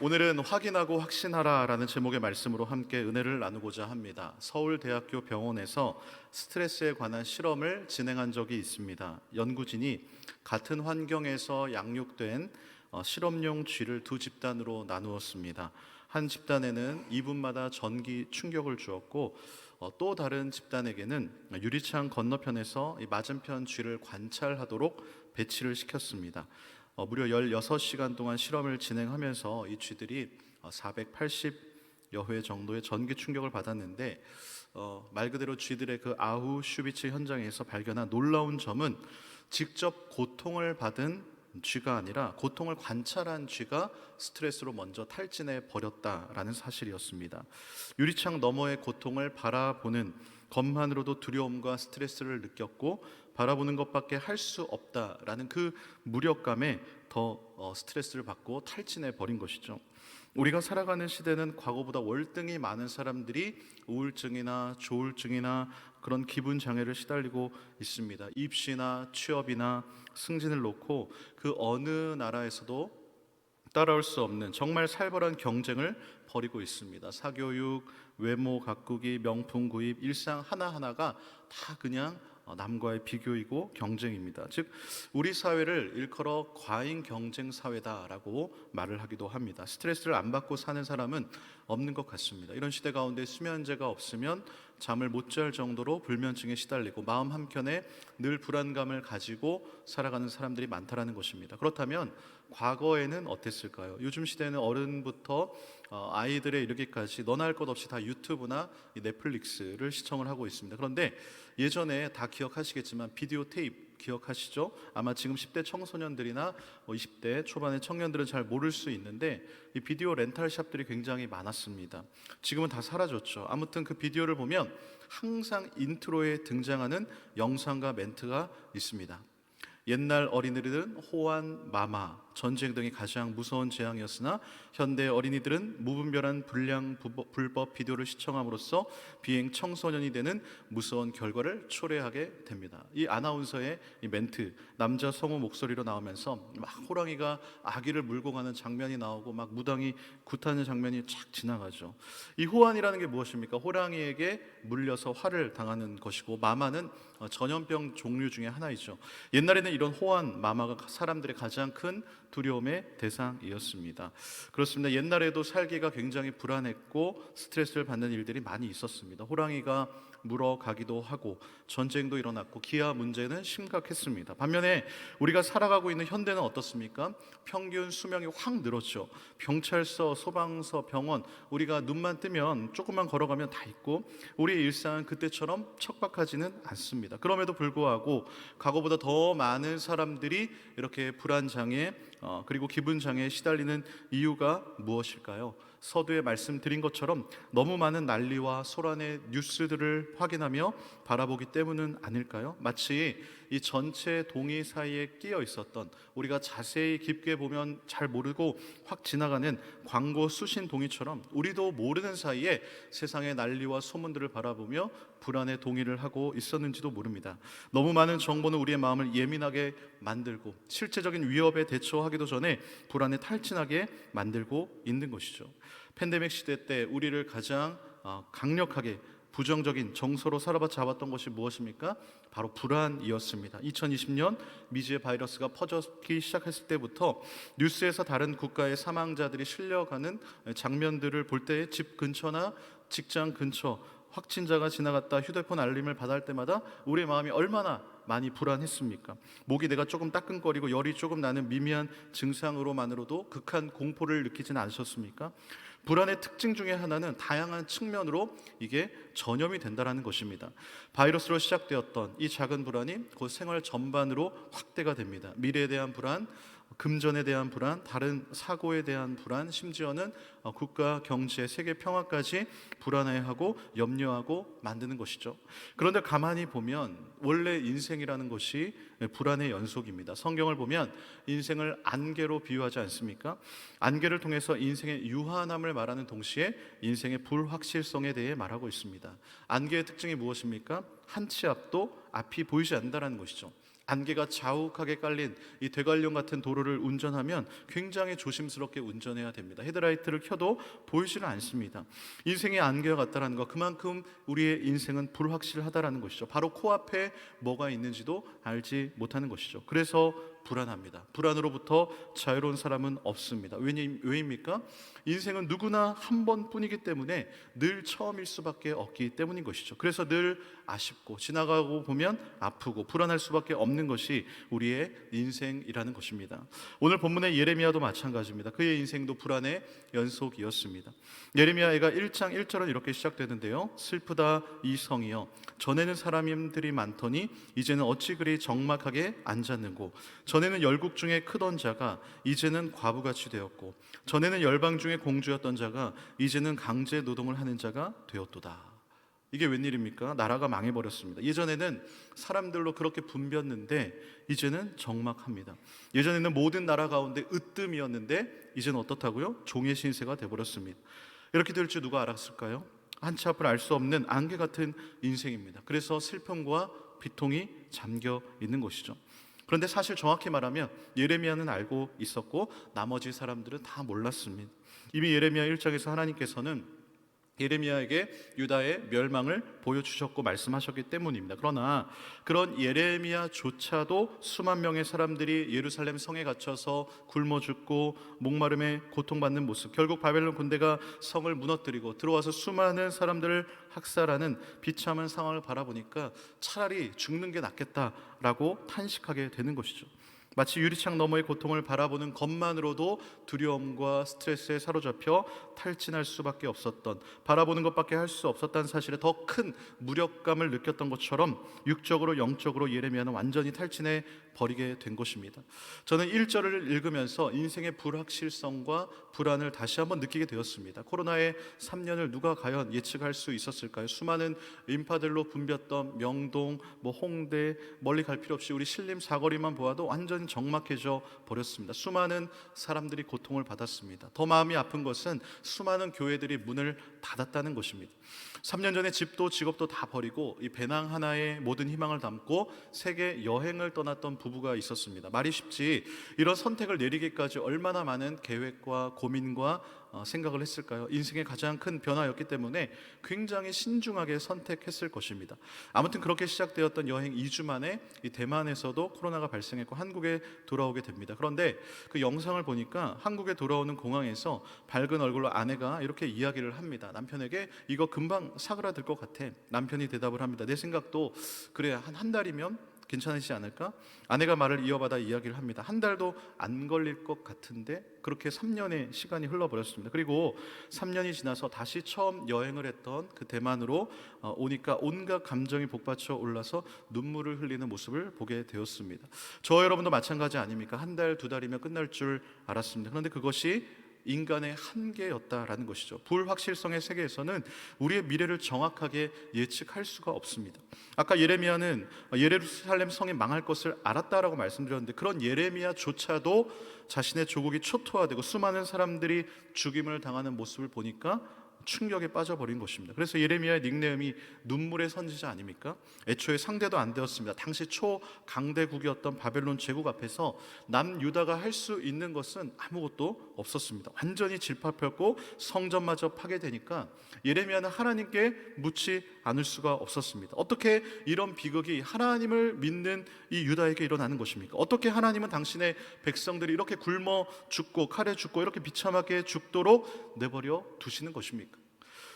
오늘은 확인하고 확신하라라는 제목의 말씀으로 함께 은혜를 나누고자 합니다. 서울대학교 병원에서 스트레스에 관한 실험을 진행한 적이 있습니다. 연구진이 같은 환경에서 양육된 실험용 쥐를 두 집단으로 나누었습니다. 한 집단에는 2분마다 전기 충격을 주었고 또 다른 집단에게는 유리창 건너편에서 이 맞은편 쥐를 관찰하도록 배치를 시켰습니다. 무려 16시간 동안 실험을 진행하면서 이 쥐들이 480여 회 정도의 전기 충격을 받았는데 말 그대로 쥐들의 그 아우슈비츠 현장에서 발견한 놀라운 점은 직접 고통을 받은 쥐가 아니라 고통을 관찰한 쥐가 스트레스로 먼저 탈진해 버렸다라는 사실이었습니다. 유리창 너머의 고통을 바라보는 것만으로도 두려움과 스트레스를 느꼈고 바라보는 것밖에 할 수 없다라는 그 무력감에 더 스트레스를 받고 탈진해 버린 것이죠. 우리가 살아가는 시대는 과거보다 월등히 많은 사람들이 우울증이나 조울증이나 그런 기분 장애를 시달리고 있습니다. 입시나 취업이나 승진을 놓고 그 어느 나라에서도 따라올 수 없는 정말 살벌한 경쟁을 벌이고 있습니다. 사교육, 외모 가꾸기, 명품 구입, 일상 하나하나가 다 그냥 남과의 비교이고 경쟁입니다. 즉 우리 사회를 일컬어 과잉 경쟁 사회다라고 말을 하기도 합니다. 스트레스를 안 받고 사는 사람은 없는 것 같습니다. 이런 시대 가운데 수면제가 없으면 잠을 못 잘 정도로 불면증에 시달리고 마음 한켠에 늘 불안감을 가지고 살아가는 사람들이 많다라는 것입니다. 그렇다면 과거에는 어땠을까요? 요즘 시대는 어른부터 아이들에 이르기까지 너나 할 것 없이 다 유튜브나 넷플릭스를 시청을 하고 있습니다. 그런데 예전에 다 기억하시겠지만 비디오 테이프 기억하시죠? 아마 지금 10대 청소년들이나 20대 초반의 청년들은 잘 모를 수 있는데 이 비디오 렌탈샵들이 굉장히 많았습니다. 지금은 다 사라졌죠. 아무튼 그 비디오를 보면 항상 인트로에 등장하는 영상과 멘트가 있습니다. 옛날 어린이들은 호환, 마마, 전쟁 등이 가장 무서운 재앙이었으나 현대 어린이들은 무분별한 불법 비디오를 시청함으로써 비행 청소년이 되는 무서운 결과를 초래하게 됩니다. 이 아나운서의 이 멘트, 남자 성우 목소리로 나오면서 막 호랑이가 아기를 물고 가는 장면이 나오고 막 무당이 굿하는 장면이 쫙 지나가죠. 이 호환이라는 게 무엇입니까? 호랑이에게 물려서 화를 당하는 것이고, 마마는 전염병 종류 중에 하나이죠. 옛날에는 이런 호환, 마마가 사람들의 가장 큰 두려움의 대상이었습니다. 그렇습니다. 옛날에도 살기가 굉장히 불안했고 스트레스를 받는 일들이 많이 있었습니다. 호랑이가 물어가기도 하고 전쟁도 일어났고 기아 문제는 심각했습니다. 반면에 우리가 살아가고 있는 현대는 어떻습니까? 평균 수명이 확 늘었죠. 경찰서, 소방서, 병원, 우리가 눈만 뜨면 조금만 걸어가면 다 있고 우리의 일상은 그때처럼 척박하지는 않습니다. 그럼에도 불구하고 과거보다 더 많은 사람들이 이렇게 불안장애 그리고 기분장애에 시달리는 이유가 무엇일까요? 서두에 말씀드린 것처럼 너무 많은 난리와 소란의 뉴스들을 확인하며 바라보기 때문은 아닐까요? 마치 이 전체 동이 사이에 끼어 있었던, 우리가 자세히 깊게 보면 잘 모르고 확 지나가는 광고 수신 동이처럼 우리도 모르는 사이에 세상의 난리와 소문들을 바라보며 불안의 동의를 하고 있었는지도 모릅니다. 너무 많은 정보는 우리의 마음을 예민하게 만들고 실제적인 위협에 대처하기도 전에 불안에 탈진하게 만들고 있는 것이죠. 팬데믹 시대 때 우리를 가장 강력하게 부정적인 정서로 사로잡았던 것이 무엇입니까? 바로 불안이었습니다. 2020년 미지의 바이러스가 퍼지기 시작했을 때부터 뉴스에서 다른 국가의 사망자들이 실려가는 장면들을 볼 때 집 근처나 직장 근처 확진자가 지나갔다 휴대폰 알림을 받을 때마다 우리의 마음이 얼마나 많이 불안했습니까? 목이 내가 조금 따끔거리고 열이 조금 나는 미미한 증상으로만으로도 극한 공포를 느끼지는 않으셨습니까? 불안의 특징 중에 하나는 다양한 측면으로 이게 전염이 된다는 것입니다. 바이러스로 시작되었던 이 작은 불안이 곧 생활 전반으로 확대가 됩니다. 미래에 대한 불안, 금전에 대한 불안, 다른 사고에 대한 불안, 심지어는 국가 경제, 세계 평화까지 불안해하고 염려하고 만드는 것이죠. 그런데 가만히 보면 원래 인생이라는 것이 불안의 연속입니다. 성경을 보면 인생을 안개로 비유하지 않습니까? 안개를 통해서 인생의 유한함을 말하는 동시에 인생의 불확실성에 대해 말하고 있습니다. 안개의 특징이 무엇입니까? 한 치 앞도 앞이 보이지 않는다는 것이죠. 안개가 자욱하게 깔린 이 대관령 같은 도로를 운전하면 굉장히 조심스럽게 운전해야 됩니다. 헤드라이트를 켜도 보이지는 않습니다. 인생의 안개와 같다라는 것, 그만큼 우리의 인생은 불확실하다라는 것이죠. 바로 코앞에 뭐가 있는지도 알지 못하는 것이죠. 그래서 불안합니다. 불안으로부터 자유로운 사람은 없습니다. 왜입니까? 인생은 누구나 한 번뿐이기 때문에 늘 처음일 수밖에 없기 때문인 것이죠. 그래서 늘 아쉽고 지나가고 보면 아프고 불안할 수밖에 없는 것이 우리의 인생이라는 것입니다. 오늘 본문의 예레미야도 마찬가지입니다. 그의 인생도 불안의 연속이었습니다. 예레미야가 1장 1절은 이렇게 시작되는데요. 슬프다 이 성이여, 전에는 사람들이 많더니 이제는 어찌 그리 적막하게 앉았는고, 전에는 열국 중에 크던 자가 이제는 과부같이 되었고, 전에는 열방 중에 공주였던 자가 이제는 강제 노동을 하는 자가 되었도다. 이게 웬일입니까? 나라가 망해버렸습니다. 예전에는 사람들로 그렇게 붐볐는데 이제는 적막합니다. 예전에는 모든 나라 가운데 으뜸이었는데 이제는 어떻다고요? 종의 신세가 되어버렸습니다. 이렇게 될 줄 누가 알았을까요? 한치 앞을 알 수 없는 안개 같은 인생입니다. 그래서 슬픔과 비통이 잠겨 있는 것이죠. 그런데 사실 정확히 말하면 예레미야는 알고 있었고 나머지 사람들은 다 몰랐습니다. 이미 예레미야 1장에서 하나님께서는 예레미야에게 유다의 멸망을 보여주셨고 말씀하셨기 때문입니다. 그러나 그런 예레미야조차도 수만 명의 사람들이 예루살렘 성에 갇혀서 굶어 죽고 목마름에 고통받는 모습, 결국 바벨론 군대가 성을 무너뜨리고 들어와서 수많은 사람들을 학살하는 비참한 상황을 바라보니까 차라리 죽는 게 낫겠다라고 탄식하게 되는 것이죠. 마치 유리창 너머의 고통을 바라보는 것만으로도 두려움과 스트레스에 사로잡혀 탈진할 수밖에 없었던, 바라보는 것밖에 할 수 없었다는 사실에 더 큰 무력감을 느꼈던 것처럼 육적으로 영적으로 예레미야는 완전히 탈진해 버리게 된 것입니다. 저는 1절을 읽으면서 인생의 불확실성과 불안을 다시 한번 느끼게 되었습니다. 코로나의 3년을 누가 과연 예측할 수 있었을까요? 수많은 인파들로 붐볐던 명동, 홍대, 멀리 갈 필요 없이 우리 신림 사거리만 보아도 완전히 적막해져 버렸습니다. 수많은 사람들이 고통을 받았습니다. 더 마음이 아픈 것은 수많은 교회들이 문을 닫았다는 것입니다. 3년 전에 집도 직업도 다 버리고 이 배낭 하나에 모든 희망을 담고 세계 여행을 떠났던 부부가 있었습니다. 말이 쉽지 이런 선택을 내리기까지 얼마나 많은 계획과 고민과 생각을 했을까요? 인생의 가장 큰 변화였기 때문에 굉장히 신중하게 선택했을 것입니다. 아무튼 그렇게 시작되었던 여행 2주 만에 이 대만에서도 코로나가 발생했고 한국에 돌아오게 됩니다. 그런데 그 영상을 보니까 한국에 돌아오는 공항에서 밝은 얼굴로 아내가 이렇게 이야기를 합니다. 남편에게 이거 금방 사그라들 것 같아. 남편이 대답을 합니다. 내 생각도 그래, 한 달이면 괜찮으시지 않을까? 아내가 말을 이어받아 이야기를 합니다. 한 달도 안 걸릴 것 같은데, 그렇게 3년의 시간이 흘러버렸습니다. 그리고 3년이 지나서 다시 처음 여행을 했던 그 대만으로 오니까 온갖 감정이 복받쳐 올라서 눈물을 흘리는 모습을 보게 되었습니다. 저 여러분도 마찬가지 아닙니까? 한 달, 두 달이면 끝날 줄 알았습니다. 그런데 그것이 인간의 한계였다라는 것이죠. 불확실성의 세계에서는 우리의 미래를 정확하게 예측할 수가 없습니다. 아까 예레미야는 예루살렘 성이 망할 것을 알았다라고 말씀드렸는데, 그런 예레미야조차도 자신의 조국이 초토화되고 수많은 사람들이 죽임을 당하는 모습을 보니까 충격에 빠져버린 것입니다. 그래서 예레미야의 닉네임이 눈물의 선지자 아닙니까? 애초에 상대도 안 되었습니다. 당시 초강대국이었던 바벨론 제국 앞에서 남유다가 할 수 있는 것은 아무것도 없었습니다. 완전히 질파폈고 성전마저 파괴되니까 예레미야는 하나님께 묻지 않을 수가 없었습니다. 어떻게 이런 비극이 하나님을 믿는 이 유다에게 일어나는 것입니까? 어떻게 하나님은 당신의 백성들이 이렇게 굶어 죽고 칼에 죽고 이렇게 비참하게 죽도록 내버려 두시는 것입니까?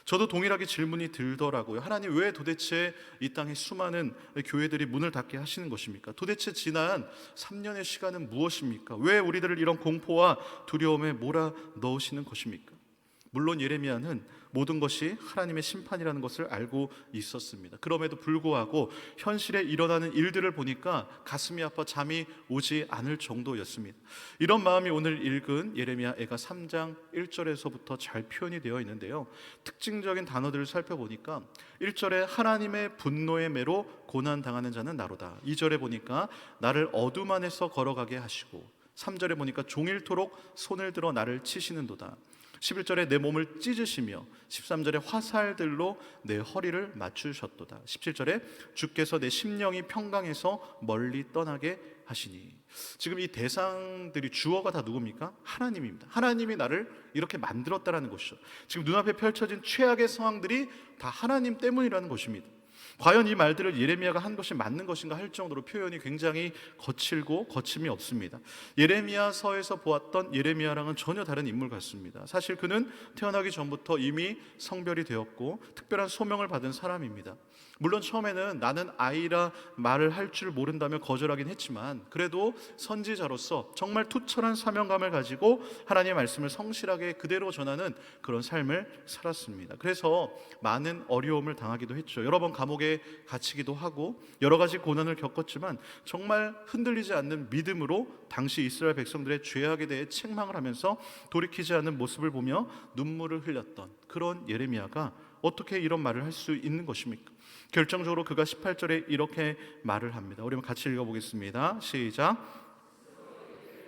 저도 동일하게 질문이 들더라고요. 하나님, 왜 도대체 이 땅에 수많은 교회들이 문을 닫게 하시는 것입니까? 도대체 지난 3년의 시간은 무엇입니까? 왜 우리들을 이런 공포와 두려움에 몰아넣으시는 것입니까? 물론 예레미야는 모든 것이 하나님의 심판이라는 것을 알고 있었습니다. 그럼에도 불구하고 현실에 일어나는 일들을 보니까 가슴이 아파 잠이 오지 않을 정도였습니다. 이런 마음이 오늘 읽은 예레미야 애가 3장 1절에서부터 잘 표현이 되어 있는데요. 특징적인 단어들을 살펴보니까 1절에 하나님의 분노의 매로 고난당하는 자는 나로다. 2절에 보니까 나를 어둠 안에서 걸어가게 하시고, 3절에 보니까 종일토록 손을 들어 나를 치시는도다. 11절에 내 몸을 찢으시며 13절에 화살들로 내 허리를 맞추셨도다. 17절에 주께서 내 심령이 평강해서 멀리 떠나게 하시니. 지금 이 대상들이 주어가 다 누굽니까? 하나님입니다. 하나님이 나를 이렇게 만들었다라는 것이죠. 지금 눈앞에 펼쳐진 최악의 상황들이 다 하나님 때문이라는 것입니다. 과연 이 말들을 예레미야가 한 것이 맞는 것인가 할 정도로 표현이 굉장히 거칠고 거침이 없습니다. 예레미야서에서 보았던 예레미야랑은 전혀 다른 인물 같습니다. 사실 그는 태어나기 전부터 이미 성별이 되었고 특별한 소명을 받은 사람입니다. 물론 처음에는 나는 아이라 말을 할 줄 모른다며 거절하긴 했지만 그래도 선지자로서 정말 투철한 사명감을 가지고 하나님의 말씀을 성실하게 그대로 전하는 그런 삶을 살았습니다. 그래서 많은 어려움을 당하기도 했죠. 여러 번 감옥에 갇히기도 하고 여러 가지 고난을 겪었지만 정말 흔들리지 않는 믿음으로 당시 이스라엘 백성들의 죄악에 대해 책망을 하면서 돌이키지 않는 모습을 보며 눈물을 흘렸던 그런 예레미야가 어떻게 이런 말을 할 수 있는 것입니까? 결정적으로 그가 18절에 이렇게 말을 합니다. 우리 한번 같이 읽어보겠습니다. 시작.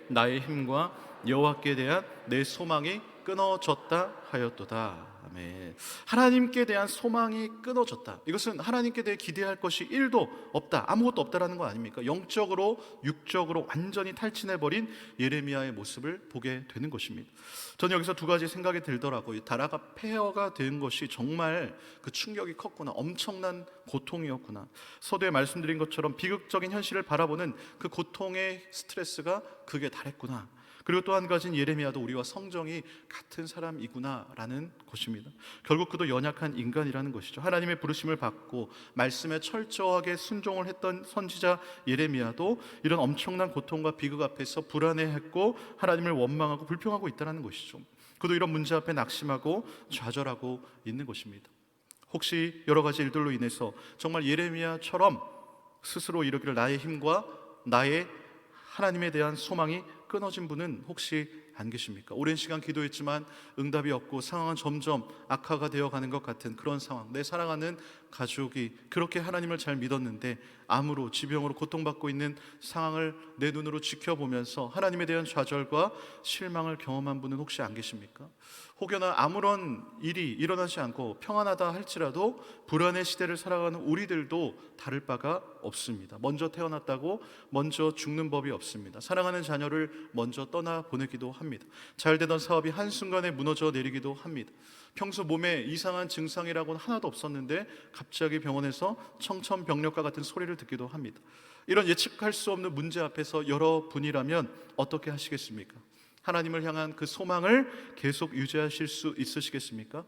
나의 힘과 여호와께 대한 내 소망이 끊어졌다 하였도다. 아멘. 하나님께 대한 소망이 끊어졌다. 이것은 하나님께 대해 기대할 것이 1도 없다, 아무것도 없다라는 거 아닙니까? 영적으로 육적으로 완전히 탈진해버린 예레미야의 모습을 보게 되는 것입니다. 저는 여기서 두 가지 생각이 들더라고요. 다라가 폐허가 된 것이 정말 그 충격이 컸구나, 엄청난 고통이었구나. 서두에 말씀드린 것처럼 비극적인 현실을 바라보는 그 고통의 스트레스가 극에 달했구나. 그리고 또 한 가지는 예레미야도 우리와 성정이 같은 사람이구나라는 것입니다. 결국 그도 연약한 인간이라는 것이죠. 하나님의 부르심을 받고 말씀에 철저하게 순종을 했던 선지자 예레미야도 이런 엄청난 고통과 비극 앞에서 불안해했고 하나님을 원망하고 불평하고 있다는 것이죠. 그도 이런 문제 앞에 낙심하고 좌절하고 있는 것입니다. 혹시 여러 가지 일들로 인해서 정말 예레미야처럼 스스로 이르기를 나의 힘과 나의 하나님에 대한 소망이 끊어진 분은 혹시 안 계십니까? 오랜 시간 기도했지만 응답이 없고 상황은 점점 악화가 되어가는 것 같은 그런 상황. 내 사랑하는 가족이 그렇게 하나님을 잘 믿었는데 암으로 지병으로 고통받고 있는 상황을 내 눈으로 지켜보면서 하나님에 대한 좌절과 실망을 경험한 분은 혹시 안 계십니까? 혹여나 아무런 일이 일어나지 않고 평안하다 할지라도 불안의 시대를 살아가는 우리들도 다를 바가 없습니다. 먼저 태어났다고 먼저 죽는 법이 없습니다. 사랑하는 자녀를 먼저 떠나보내기도 합니다. 잘 되던 사업이 한순간에 무너져 내리기도 합니다. 평소 몸에 이상한 증상이라고는 하나도 없었는데 갑자기 병원에서 청천벽력과 같은 소리를 듣기도 합니다. 이런 예측할 수 없는 문제 앞에서 여러분이라면 어떻게 하시겠습니까? 하나님을 향한 그 소망을 계속 유지하실 수 있으시겠습니까?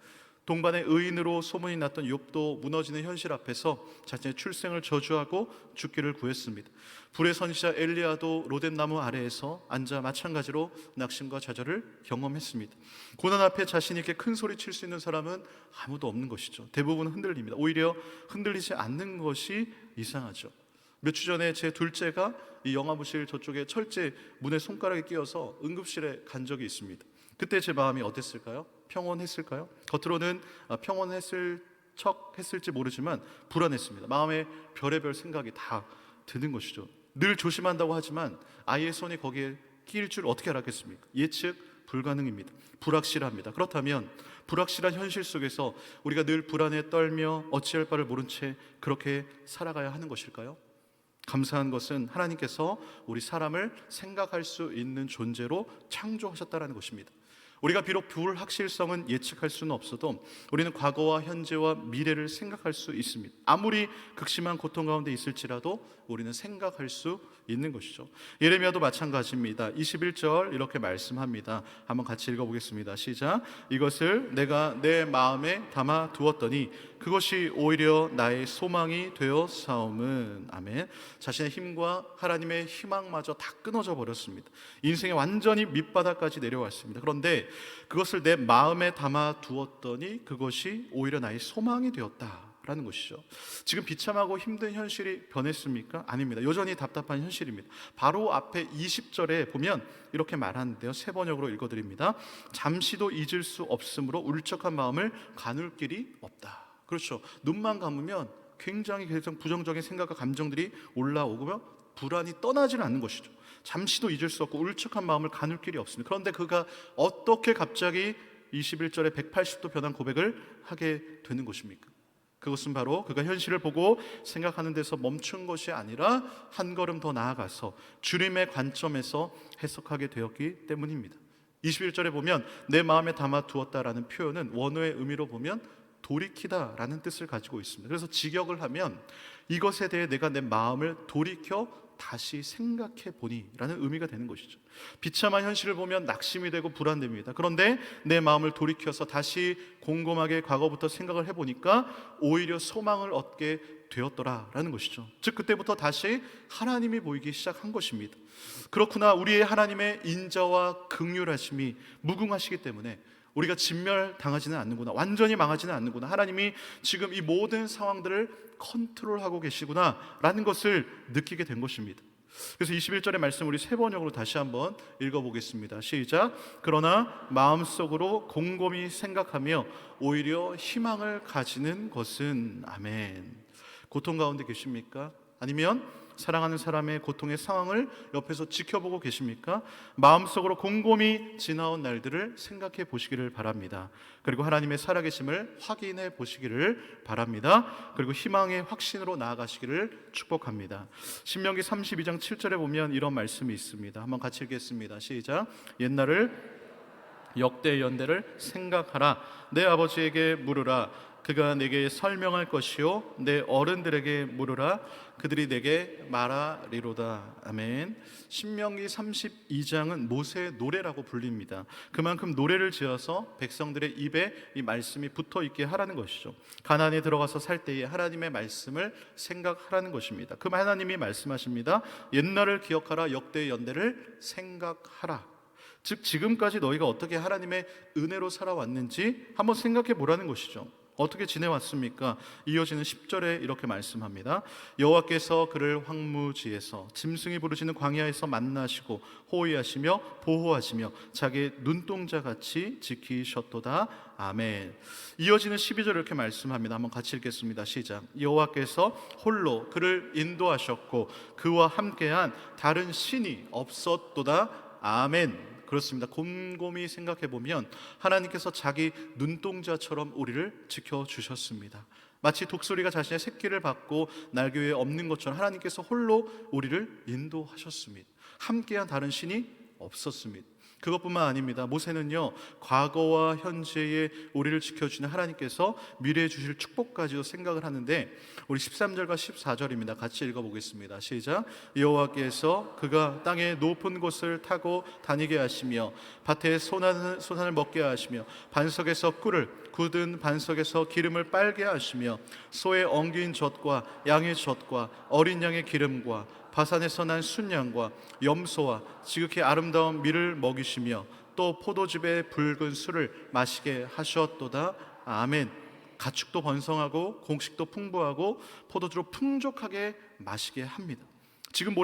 동반의 의인으로 소문이 났던 욥도 무너지는 현실 앞에서 자신의 출생을 저주하고 죽기를 구했습니다. 불의 선지자 엘리야도 로뎀나무 아래에서 앉아 마찬가지로 낙심과 좌절을 경험했습니다. 고난 앞에 자신 있게 큰 소리 칠 수 있는 사람은 아무도 없는 것이죠. 대부분 흔들립니다. 오히려 흔들리지 않는 것이 이상하죠. 몇 주 전에 제 둘째가 이 영화부실 저쪽에 철제 문에 손가락이 끼어서 응급실에 간 적이 있습니다. 그때 제 마음이 어땠을까요? 평온했을까요? 겉으로는 평온했을 척 했을지 모르지만 불안했습니다. 마음에 별의별 생각이 다 드는 것이죠. 늘 조심한다고 하지만 아이의 손이 거기에 끼일 줄 어떻게 알았겠습니까? 예측 불가능입니다. 불확실합니다. 그렇다면 불확실한 현실 속에서 우리가 늘 불안에 떨며 어찌할 바를 모른 채 그렇게 살아가야 하는 것일까요? 감사한 것은 하나님께서 우리 사람을 생각할 수 있는 존재로 창조하셨다는 것입니다. 우리가 비록 불확실성은 예측할 수는 없어도 우리는 과거와 현재와 미래를 생각할 수 있습니다. 아무리 극심한 고통 가운데 있을지라도 우리는 생각할 수 있는 것이죠. 예레미야도 마찬가지입니다. 21절 이렇게 말씀합니다. 한번 같이 읽어보겠습니다. 시작. 이것을 내가 내 마음에 담아 두었더니 그것이 오히려 나의 소망이 되어 사옴은. 아멘. 자신의 힘과 하나님의 희망마저 다 끊어져 버렸습니다. 인생에 완전히 밑바닥까지 내려왔습니다. 그런데 그것을 내 마음에 담아 두었더니 그것이 오히려 나의 소망이 되었다라는 것이죠. 지금 비참하고 힘든 현실이 변했습니까? 아닙니다. 여전히 답답한 현실입니다. 바로 앞에 20절에 보면 이렇게 말하는데요. 세 번역으로 읽어드립니다. 잠시도 잊을 수 없으므로 울적한 마음을 가눌 길이 없다. 그렇죠. 눈만 감으면 굉장히 계속 부정적인 생각과 감정들이 올라오고 불안이 떠나지는 않는 것이죠. 잠시도 잊을 수 없고 울적한 마음을 가눌 길이 없습니다. 그런데 그가 어떻게 갑자기 21절에 180도 변한 고백을 하게 되는 것입니까? 그것은 바로 그가 현실을 보고 생각하는 데서 멈춘 것이 아니라 한 걸음 더 나아가서 주님의 관점에서 해석하게 되었기 때문입니다. 21절에 보면 내 마음에 담아 두었다라는 표현은 원어의 의미로 보면 돌이키다라는 뜻을 가지고 있습니다. 그래서 직역을 하면 이것에 대해 내가 내 마음을 돌이켜 다시 생각해 보니 라는 의미가 되는 것이죠. 비참한 현실을 보면 낙심이 되고 불안됩니다. 그런데 내 마음을 돌이켜서 다시 곰곰하게 과거부터 생각을 해보니까 오히려 소망을 얻게 되었더라라는 것이죠. 즉 그때부터 다시 하나님이 보이기 시작한 것입니다. 그렇구나, 우리의 하나님의 인자와 긍휼하심이 무궁하시기 때문에 우리가 진멸당하지는 않는구나, 완전히 망하지는 않는구나, 하나님이 지금 이 모든 상황들을 컨트롤하고 계시구나 라는 것을 느끼게 된 것입니다. 그래서 21절의 말씀 우리 세 번역으로 다시 한번 읽어보겠습니다. 시작. 그러나 마음속으로 곰곰이 생각하며 오히려 희망을 가지는 것은. 아멘. 고통 가운데 계십니까? 아니면 사랑하는 사람의 고통의 상황을 옆에서 지켜보고 계십니까? 마음속으로 곰곰이 지나온 날들을 생각해 보시기를 바랍니다. 그리고 하나님의 살아계심을 확인해 보시기를 바랍니다. 그리고 희망의 확신으로 나아가시기를 축복합니다. 신명기 32장 7절에 보면 이런 말씀이 있습니다. 한번 같이 읽겠습니다. 시작. 옛날을 역대 연대를 생각하라. 내 아버지에게 물으라. 그가 내게 설명할 것이요 내 어른들에게 물으라. 그들이 내게 말하리로다. 아멘. 신명기 32장은 모세의 노래라고 불립니다. 그만큼 노래를 지어서 백성들의 입에 이 말씀이 붙어 있게 하라는 것이죠. 가나안에 들어가서 살 때에 하나님의 말씀을 생각하라는 것입니다. 그 하나님이 말씀하십니다. 옛날을 기억하라. 역대의 연대를 생각하라. 즉 지금까지 너희가 어떻게 하나님의 은혜로 살아왔는지 한번 생각해 보라는 것이죠. 어떻게 지내왔습니까? 이어지는 10절에 이렇게 말씀합니다. 여호와께서 그를 황무지에서 짐승이 부르짖는 광야에서 만나시고 호위하시며 보호하시며 자기의 눈동자같이 지키셨도다. 아멘. 이어지는 12절 이렇게 말씀합니다. 한번 같이 읽겠습니다. 시작. 여호와께서 홀로 그를 인도하셨고 그와 함께한 다른 신이 없었도다. 아멘. 그렇습니다. 곰곰이 생각해 보면 하나님께서 자기 눈동자처럼 우리를 지켜주셨습니다. 마치 독수리가 자신의 새끼를 받고 날개 위에 엎는 것처럼 하나님께서 홀로 우리를 인도하셨습니다. 함께한 다른 신이 없었습니다. 그것뿐만 아닙니다. 모세는요, 과거와 현재의 우리를 지켜주는 하나님께서 미래에 주실 축복까지도 생각을 하는데 우리 13절과 14절입니다. 같이 읽어보겠습니다. 시작. 여호와께서 그가 땅의 높은 곳을 타고 다니게 하시며 밭에 소산을 먹게 하시며 반석에서 꿀을 굳은 반석에서 기름을 빨게 하시며 소의 엉긴 젖과 양의 젖과 어린 양의 기름과 바산에서 난 순양과 염소와 지극히 아름다운 밀을 먹이시며 또 포도즙의 붉은 술을 마시게 하셨도다. 아멘. 가축도 번성하고 곡식도 풍부하고 포도주로 풍족하게 마시게 합니다. 지금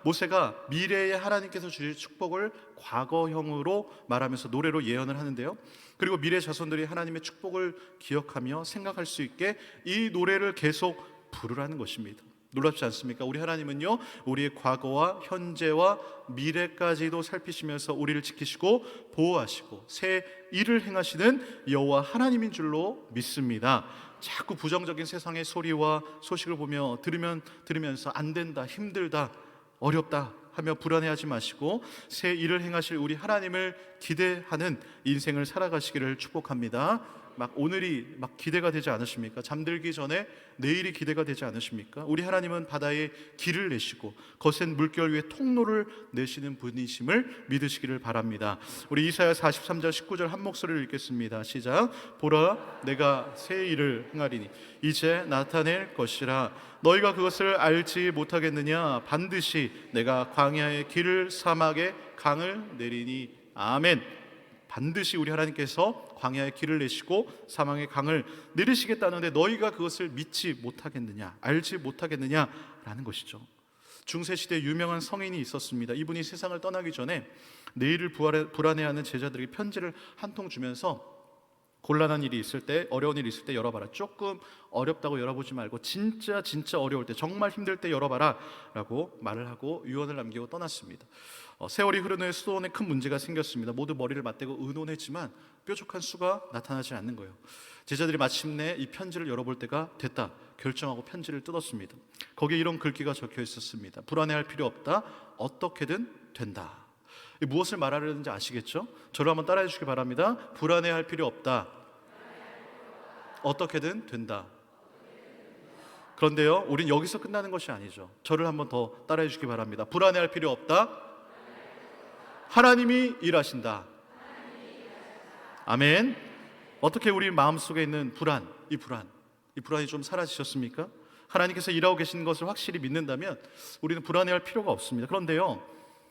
모세가 미래에 하나님께서 주실 축복을 과거형으로 말하면서 노래로 예언을 하는데요, 그리고 미래 자손들이 하나님의 축복을 기억하며 생각할 수 있게 이 노래를 계속 부르라는 것입니다. 놀랍지 않습니까? 우리 하나님은요, 우리의 과거와 현재와 미래까지도 살피시면서 우리를 지키시고 보호하시고 새 일을 행하시는 여호와 하나님인 줄로 믿습니다. 자꾸 부정적인 세상의 소리와 소식을 들으면서 안 된다, 힘들다, 어렵다 하며 불안해하지 마시고 새 일을 행하실 우리 하나님을 기대하는 인생을 살아가시기를 축복합니다. 오늘이 기대가 되지 않으십니까? 잠들기 전에 내일이 기대가 되지 않으십니까? 우리 하나님은 바다에 길을 내시고 거센 물결 위에 통로를 내시는 분이심을 믿으시기를 바랍니다. 우리 이사야 43장 19절 한 목소리를 읽겠습니다. 시작. 보라, 내가 새 일을 행하리니 이제 나타낼 것이라. 너희가 그것을 알지 못하겠느냐? 반드시 내가 광야의 길을 사막에 강을 내리니. 아멘. 반드시 우리 하나님께서 광야에 길을 내시고 사망의 강을 내리시겠다는데 너희가 그것을 믿지 못하겠느냐, 알지 못하겠느냐라는 것이죠. 중세시대에 유명한 성인이 있었습니다. 이분이 세상을 떠나기 전에 내일을 불안해하는 제자들에게 편지를 한 통 주면서 곤란한 일이 있을 때, 어려운 일이 있을 때 열어봐라. 조금 어렵다고 열어보지 말고 진짜 어려울 때, 정말 힘들 때 열어봐라 라고 말을 하고 유언을 남기고 떠났습니다. 세월이 흐른 후에 수도원에 큰 문제가 생겼습니다. 모두 머리를 맞대고 의논했지만 뾰족한 수가 나타나지 않는 거예요. 제자들이 마침내 이 편지를 열어볼 때가 됐다 결정하고 편지를 뜯었습니다. 거기에 이런 글귀가 적혀 있었습니다. 불안해할 필요 없다. 어떻게든 된다. 무엇을 말하려는지 아시겠죠? 저를 한번 따라해 주시기 바랍니다. 불안해할 필요 없다. 어떻게든 된다. 그런데요, 우린 여기서 끝나는 것이 아니죠. 저를 한번 더 따라해 주시기 바랍니다. 불안해할 필요 없다. 하나님이 일하신다. 아멘. 어떻게 우리 마음속에 있는 이 불안이 좀 사라지셨습니까? 하나님께서 일하고 계신 것을 확실히 믿는다면 우리는 불안해할 필요가 없습니다. 그런데요,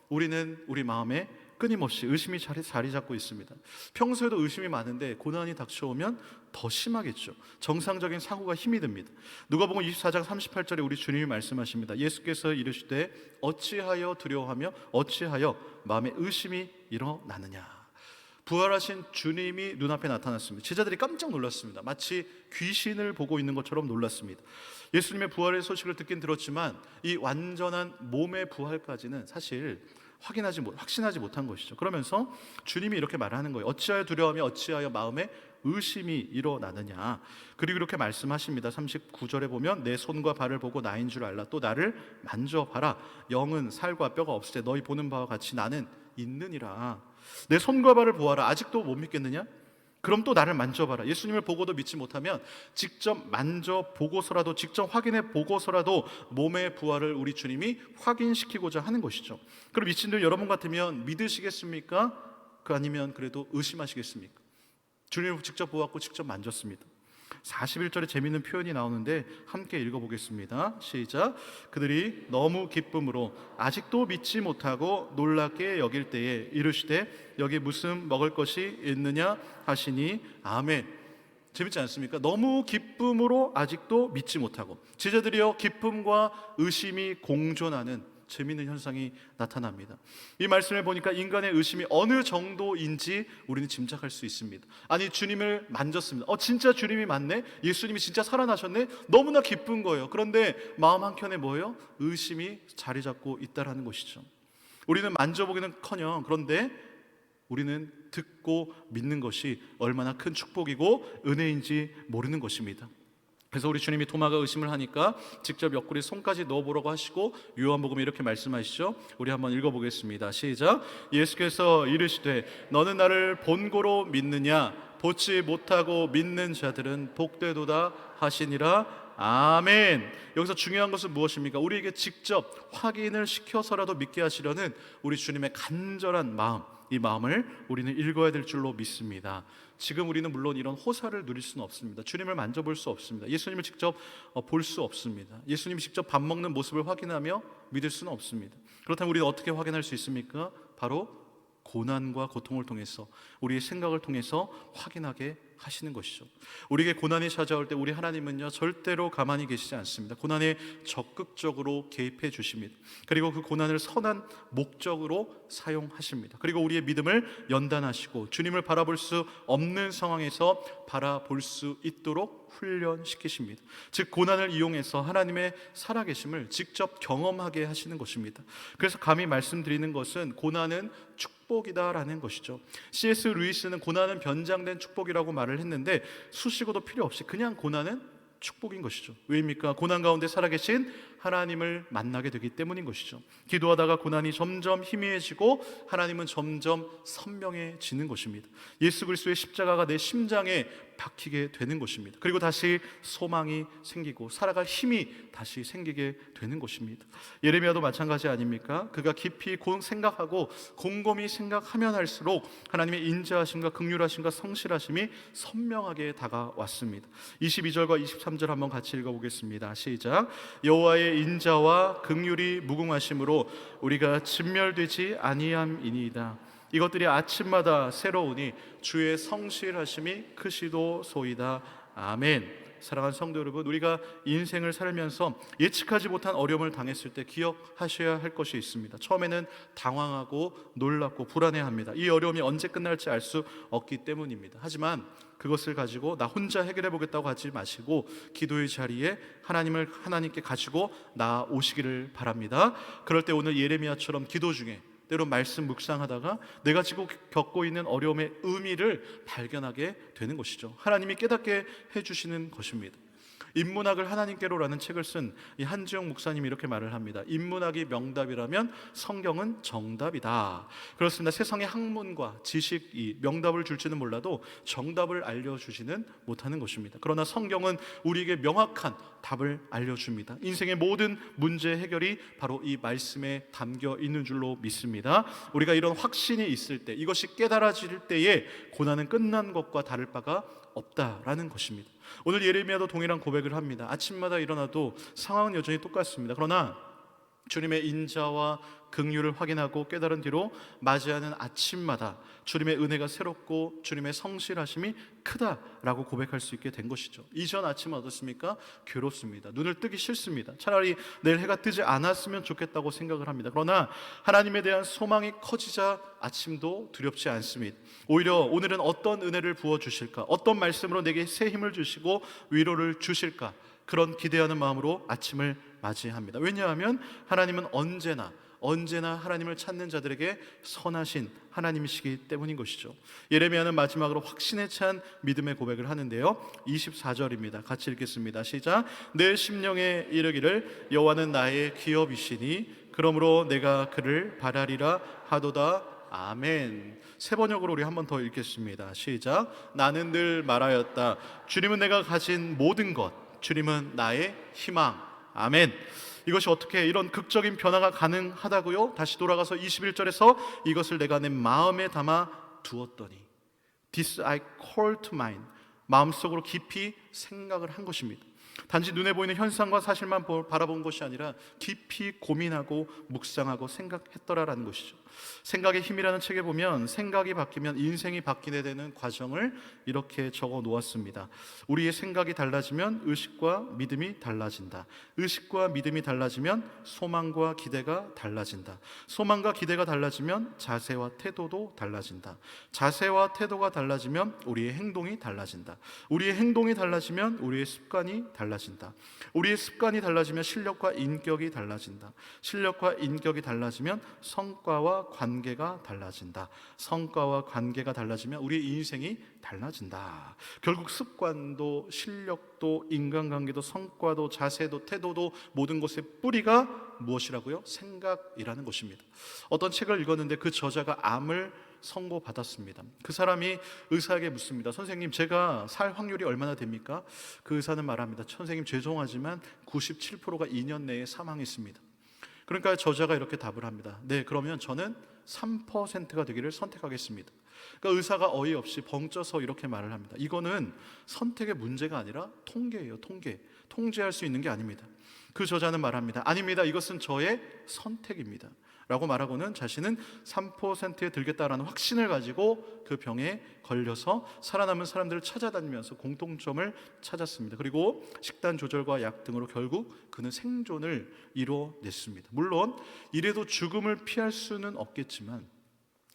우리는 우리 마음에 끊임없이 의심이 자리 잡고 있습니다. 평소에도 의심이 많은데 고난이 닥쳐오면 더 심하겠죠. 정상적인 사고가 힘이 듭니다. 누가복음 24장 38절에 우리 주님이 말씀하십니다. 예수께서 이르시되 어찌하여 두려워하며 어찌하여 마음에 의심이 일어나느냐. 부활하신 주님이 눈앞에 나타났습니다. 제자들이 깜짝 놀랐습니다. 마치 귀신을 보고 있는 것처럼 놀랐습니다. 예수님의 부활의 소식을 듣긴 들었지만 이 완전한 몸의 부활까지는 사실 확신하지 못한 것이죠. 그러면서 주님이 이렇게 말하는 거예요. 어찌하여 두려워하며 어찌하여 마음에 의심이 일어나느냐. 그리고 이렇게 말씀하십니다. 39절에 보면 내 손과 발을 보고 나인 줄 알라. 또 나를 만져봐라. 영은 살과 뼈가 없을 때 너희 보는 바와 같이 나는 있느니라. 내 손과 발을 보아라. 아직도 못 믿겠느냐? 그럼 또 나를 만져봐라. 예수님을 보고도 믿지 못하면 직접 만져보고서라도, 직접 확인해보고서라도 몸의 부활을 우리 주님이 확인시키고자 하는 것이죠. 그럼 이 친구들 여러분 같으면 믿으시겠습니까? 아니면 그래도 의심하시겠습니까? 주님을 직접 보았고 직접 만졌습니다. 41절에 재미있는 표현이 나오는데 함께 읽어보겠습니다. 시작. 그들이 너무 기쁨으로 아직도 믿지 못하고 놀랍게 여길 때에 이르시되 여기 무슨 먹을 것이 있느냐 하시니 아멘. 재밌지 않습니까? 너무 기쁨으로 아직도 믿지 못하고, 제자들이여 기쁨과 의심이 공존하는 재미있는 현상이 나타납니다. 이 말씀을 보니까 인간의 의심이 어느 정도인지 우리는 짐작할 수 있습니다. 아니, 주님을 만졌습니다. 진짜 주님이 맞네? 예수님이 진짜 살아나셨네? 너무나 기쁜 거예요. 그런데 마음 한켠에 뭐예요? 의심이 자리 잡고 있다라는 것이죠. 우리는 만져보기는커녕 그런데 우리는 듣고 믿는 것이 얼마나 큰 축복이고 은혜인지 모르는 것입니다. 그래서 우리 주님이 도마가 의심을 하니까 직접 옆구리 손까지 넣어보라고 하시고 요한복음에 이렇게 말씀하시죠. 우리 한번 읽어보겠습니다. 시작. 예수께서 이르시되 너는 나를 본고로 믿느냐? 보지 못하고 믿는 자들은 복되도다 하시니라. 아멘. 여기서 중요한 것은 무엇입니까? 우리에게 직접 확인을 시켜서라도 믿게 하시려는 우리 주님의 간절한 마음, 이 마음을 우리는 읽어야 될 줄로 믿습니다. 지금 우리는 물론 이런 호사를 누릴 수는 없습니다. 주님을 만져볼 수 없습니다. 예수님을 직접 볼 수 없습니다. 예수님이 직접 밥 먹는 모습을 확인하며 믿을 수는 없습니다. 그렇다면 우리는 어떻게 확인할 수 있습니까? 바로 고난과 고통을 통해서, 우리의 생각을 통해서 확인하게 하시는 것이죠. 우리에게 고난이 찾아올 때 우리 하나님은요 절대로 가만히 계시지 않습니다. 고난에 적극적으로 개입해 주십니다. 그리고 그 고난을 선한 목적으로 사용하십니다. 그리고 우리의 믿음을 연단하시고 주님을 바라볼 수 없는 상황에서 바라볼 수 있도록 훈련시키십니다. 즉 고난을 이용해서 하나님의 살아계심을 직접 경험하게 하시는 것입니다. 그래서 감히 말씀드리는 것은 고난은 축복이다라는 것이죠. C.S. 루이스는 고난은 변장된 축복이라고 말을 했는데 수식어도 필요 없이 그냥 고난은 축복인 것이죠. 왜입니까? 고난 가운데 살아계신 하나님을 만나게 되기 때문인 것이죠. 기도하다가 고난이 점점 희미해지고 하나님은 점점 선명해지는 것입니다. 예수 그리스도의 십자가가 내 심장에 박히게 되는 것입니다. 그리고 다시 소망이 생기고 살아갈 힘이 다시 생기게 되는 것입니다. 예레미야도 마찬가지 아닙니까? 그가 깊이 생각하고 곰곰이 생각하면 할수록 하나님의 인자하심과 긍휼하심과 성실하심이 선명하게 다가왔습니다. 22절과 23절 한번 같이 읽어보겠습니다. 시작. 여호와의 인자와 긍휼이 무궁하심으로 우리가 진멸되지 아니함이니이다. 이것들이 아침마다 새로우니 주의 성실하심이 크시도소이다. 아멘. 사랑하는 성도 여러분, 우리가 인생을 살면서 예측하지 못한 어려움을 당했을 때 기억하셔야 할 것이 있습니다. 처음에는 당황하고 놀랍고 불안해합니다. 이 어려움이 언제 끝날지 알 수 없기 때문입니다. 하지만 그것을 가지고 나 혼자 해결해 보겠다고 하지 마시고 기도의 자리에 하나님께 가지고 나오시기를 바랍니다. 그럴 때 오늘 예레미야처럼 기도 중에 때로 말씀 묵상하다가 내가 지금 겪고 있는 어려움의 의미를 발견하게 되는 것이죠. 하나님이 깨닫게 해주시는 것입니다. 인문학을 하나님께로라는 책을 쓴 이 한지영 목사님이 이렇게 말을 합니다. 인문학이 명답이라면 성경은 정답이다. 그렇습니다. 세상의 학문과 지식이 명답을 줄지는 몰라도 정답을 알려주지는 못하는 것입니다. 그러나 성경은 우리에게 명확한 답을 알려줍니다. 인생의 모든 문제 해결이 바로 이 말씀에 담겨 있는 줄로 믿습니다. 우리가 이런 확신이 있을 때, 이것이 깨달아질 때에 고난은 끝난 것과 다를 바가 없다라는 것입니다. 오늘 예레미야도 동일한 고백을 합니다. 아침마다 일어나도 상황은 여전히 똑같습니다. 그러나 주님의 인자와 긍휼을 확인하고 깨달은 뒤로 맞이하는 아침마다 주님의 은혜가 새롭고 주님의 성실하심이 크다라고 고백할 수 있게 된 것이죠. 이전 아침은 어떻습니까? 괴롭습니다. 눈을 뜨기 싫습니다. 차라리 내일 해가 뜨지 않았으면 좋겠다고 생각을 합니다. 그러나 하나님에 대한 소망이 커지자 아침도 두렵지 않습니다. 오히려 오늘은 어떤 은혜를 부어주실까? 어떤 말씀으로 내게 새 힘을 주시고 위로를 주실까? 그런 기대하는 마음으로 아침을 맞이합니다. 왜냐하면 하나님은 언제나 하나님을 찾는 자들에게 선하신 하나님이시기 때문인 것이죠. 예레미야는 마지막으로 확신에 찬 믿음의 고백을 하는데요, 24절입니다. 같이 읽겠습니다. 시작. 내 심령에 이르기를 여호와는 나의 기업이시니 그러므로 내가 그를 바라리라 하도다. 아멘. 세 번역으로 우리 한 번 더 읽겠습니다. 시작. 나는 늘 말하였다. 주님은 내가 가진 모든 것, 주님은 나의 희망. 아멘. 이것이 어떻게 이런 극적인 변화가 가능하다고요? 다시 돌아가서 21절에서 이것을 내가 내 마음에 담아 두었더니, This I call to mind. 마음속으로 깊이 생각을 한 것입니다. 단지 눈에 보이는 현상과 사실만 바라본 것이 아니라 깊이 고민하고 묵상하고 생각했더라라는 것이죠. 생각의 힘이라는 책에 보면 생각이 바뀌면 인생이 바뀌게 되는 과정을 이렇게 적어 놓았습니다. 우리의 생각이 달라지면 의식과 믿음이 달라진다. 의식과 믿음이 달라지면 소망과 기대가 달라진다. 소망과 기대가 달라지면 자세와 태도도 달라진다. 자세와 태도가 달라지면 우리의 행동이 달라진다. 우리의 행동이 달라지면 우리의 습관이 달라진다. 우리의 습관이 달라지면 실력과 인격이 달라진다. 실력과 인격이 달라지면 성과와 관계가 달라진다. 성과와 관계가 달라지면 우리의 인생이 달라진다. 결국 습관도 실력도 인간관계도 성과도 자세도 태도도 모든 것의 뿌리가 무엇이라고요? 생각이라는 것입니다. 어떤 책을 읽었는데 그 저자가 암을 선고받았습니다. 그 사람이 의사에게 묻습니다. 선생님, 제가 살 확률이 얼마나 됩니까? 그 의사는 말합니다. 선생님, 죄송하지만 97%가 2년 내에 사망했습니다. 그러니까 저자가 이렇게 답을 합니다. 네, 그러면 저는 3%가 되기를 선택하겠습니다. 그러니까 의사가 어이없이 벙쪄서 이렇게 말을 합니다. 이거는 선택의 문제가 아니라 통계예요. 통제할 수 있는 게 아닙니다. 그 저자는 말합니다. 아닙니다. 이것은 저의 선택입니다. 라고 말하고는 자신은 3%에 들겠다라는 확신을 가지고 그 병에 걸려서 살아남은 사람들을 찾아다니면서 공통점을 찾았습니다. 그리고 식단 조절과 약 등으로 결국 그는 생존을 이뤄냈습니다. 물론 이래도 죽음을 피할 수는 없겠지만